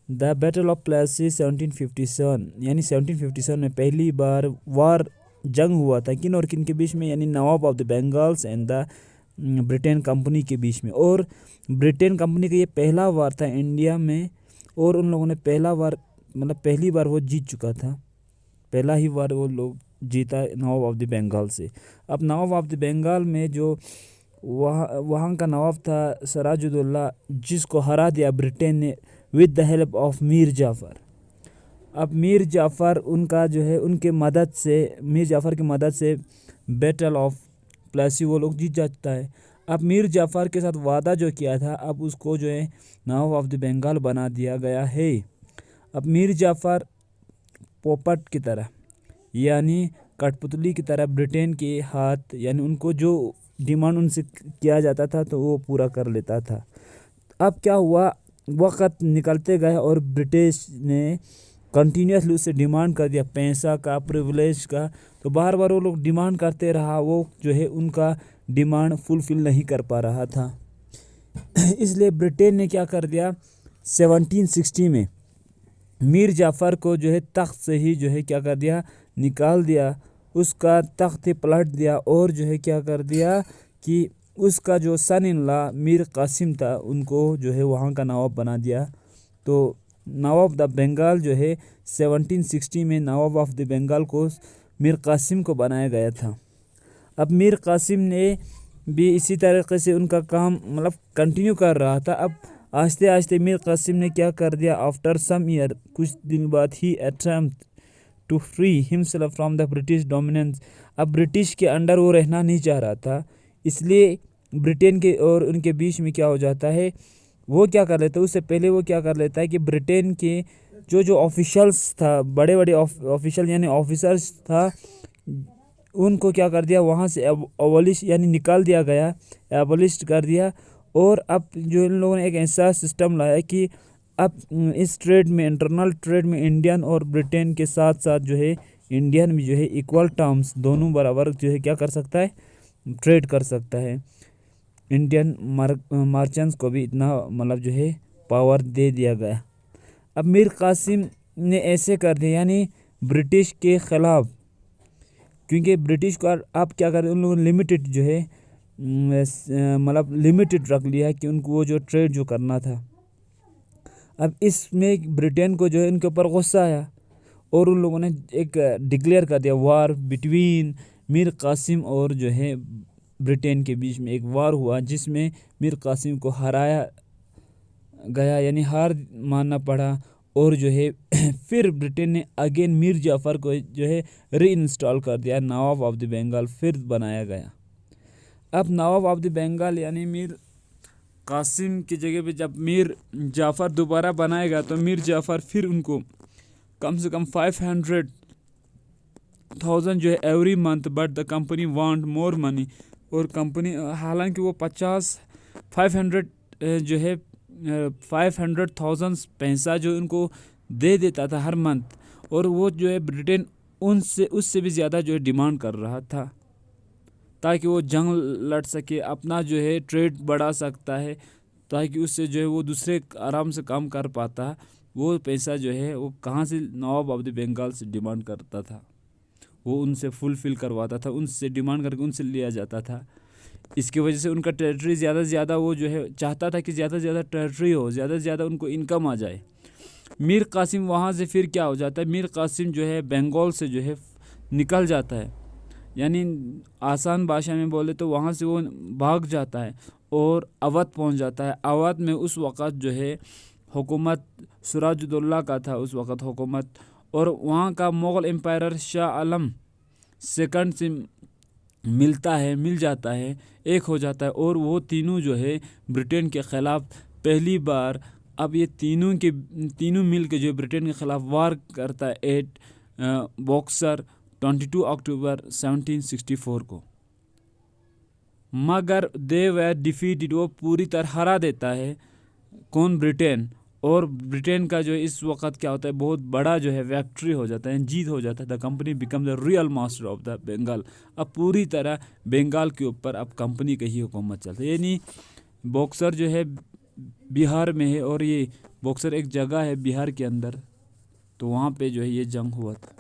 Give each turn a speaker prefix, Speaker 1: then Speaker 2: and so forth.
Speaker 1: The battle of Plassey 1757, यानी 1757 में पहली बार वार जंग हुआ था किन और किन के बीच में, यानी नवाब of the Bengals and the Britain company के बीच में। और ब्रिटेन कंपनी का ये पहला वार था इंडिया में, और उन लोगों ने पहली बार वो जीत चुका था, पहला ही बार वो लोग जीता नवाब ऑफ द बंगाल से। अब नवाब ऑफ द बंगाल में जो वहाँ का नवाब था सिराजुद्दौला, जिसको हरा दिया ब्रिटेन ने with the help of Mir Jafar. अब मीर जाफ़र उनका जो है मीर जाफ़र की मदद से बैटल ऑफ प्लासी वो लोग जीत जाता है। अब मीर जाफ़र के साथ वादा जो किया था, अब उसको जो है नवाब ऑफ द बंगाल बना दिया गया है। अब मीर जाफ़र पोपट की तरह, यानी कठपुतली की तरह ब्रिटेन के हाथ, यानी उनको जो डिमांड उनसे किया जाता था तो वो पूरा कर लेता था। अब क्या हुआ, वक़्त निकलते गए और ब्रिटिश ने कंटिन्यूसली उससे डिमांड कर दिया पैसा का, प्रिविलेज का। तो बार बार वो लोग डिमांड करते रहा, वो जो है उनका डिमांड फुलफ़िल नहीं कर पा रहा था। इसलिए ब्रिटेन ने क्या कर दिया, 1760 में मीर जाफ़र को जो है तख्त से ही जो है क्या कर दिया, निकाल दिया, उसका तख्त ही पलट दिया, और जो है क्या कर दिया कि उसका जो सन इन लॉ मीर कासिम था, उनको जो है वहाँ का नवाब बना दिया। तो नवाब द बंगाल जो है 1760 में नवाब ऑफ द बंगाल को मीर कासिम को बनाया गया था। अब मीर कासिम ने भी इसी तरीके से उनका काम कंटिन्यू कर रहा था। अब आस्ते आस्ते मीर कासिम ने क्या कर दिया, आफ्टर सम ईयर, कुछ दिन बाद ही attempt to free himself from the British dominance. अब ब्रिटिश के अंडर वो रहना नहीं चाह रहा था, इसलिए ब्रिटेन के और उनके बीच में क्या हो जाता है, वो क्या कर लेता है, उससे पहले वो क्या कर लेता है कि ब्रिटेन के जो ऑफिशल्स था, बड़े बड़े ऑफिशियल यानी ऑफिसर्स था, उनको क्या कर दिया, वहाँ से एबॉलिश यानी निकाल दिया गया, एबॉलिश कर दिया। और अब जो इन लोगों ने एक ऐसा सिस्टम लाया कि अब इस ट्रेड में, इंटरनल ट्रेड में इंडियन और ब्रिटेन के साथ साथ जो है इंडियन भी जो है इक्वल टर्म्स, दोनों बराबर जो है क्या कर सकता है, ट्रेड कर सकता है। इंडियन मर्चेंट्स को भी इतना जो है पावर दे दिया गया। अब मीर कासिम ने ऐसे कर दिया, यानी ब्रिटिश के ख़िलाफ़, क्योंकि ब्रिटिश को आप क्या कर रहे हैं, उन लोगों ने लिमिटेड जो है लिमिटेड रख लिया कि उनको वो जो ट्रेड जो करना था। अब इसमें ब्रिटेन को जो है इनके ऊपर गुस्सा आया, और उन लोगों ने एक डिक्लेयर कर दिया वार बिटवीन मीर कासिम और जो है ब्रिटेन के बीच में एक वार हुआ, जिसमें मीर कासिम को हराया गया, यानी हार मानना पड़ा। और जो है फिर ब्रिटेन ने अगेन मीर जाफ़र को जो है री इंस्टॉल कर दिया, नवाब ऑफ द बंगाल फिर बनाया गया। अब नवाब ऑफ द बंगाल यानी मीर कासिम की जगह पे जब मीर जाफ़र दोबारा बनाएगा, तो मीर जाफ़र फिर उनको कम से कम 500,000 जो है every month, but the company want more money. और कंपनी हालांकि वो 500 जो है 500,000 पैसा जो उनको दे देता था हर मंथ, और वो जो है ब्रिटेन उससे भी ज़्यादा जो है डिमांड कर रहा था, ताकि वो जंग लड़ सके, अपना जो है ट्रेड बढ़ा सकता है, ताकि उससे जो है वो दूसरे आराम से काम कर पाता। वो पैसा जो है वो कहाँ से, नवाब ऑफ द बंगाल से डिमांड करता था, वो उनसे फुलफ़िल करवाता था, उनसे डिमांड करके उनसे लिया जाता था। इसकी वजह से उनका टेरिटरी ज़्यादा से ज़्यादा वो जो है चाहता था कि ज़्यादा से ज़्यादा टेरिटरी हो, ज़्यादा से ज़्यादा उनको इनकम आ जाए। मीर कासिम वहाँ से फिर क्या हो जाता है, मीर कासिम जो है बंगाल से जो है निकल जाता है, यानी आसान भाषा में बोले तो वहाँ से वो भाग जाता है और अवध पहुँच जाता है। अवध में उस वक़्त जो है हुकूमत सिराजुद्दौला का था उस वक़्त हुकूमत, और वहाँ का मुग़ल एम्पायर शाह आलम सेकंड से मिल जाता है, एक हो जाता है, और वो तीनों जो है ब्रिटेन के ख़िलाफ़ पहली बार, अब ये तीनों मिल के जो ब्रिटेन के ख़िलाफ़ वार करता है एट बॉक्सर 22 अक्टूबर 1764 को। मगर दे वर डिफीटेड, वो पूरी तरह हरा देता है कौन, ब्रिटेन। और ब्रिटेन का जो इस वक्त क्या होता है, बहुत बड़ा जो है विक्ट्री हो जाता है, जीत हो जाता है। The company become the real master of the Bengal. अब पूरी तरह बंगाल के ऊपर अब कंपनी का ही हुकूमत चलता है, यानी बॉक्सर जो है बिहार में है और ये बक्सर एक जगह है बिहार के अंदर, तो वहाँ पे जो है ये जंग हुआ था।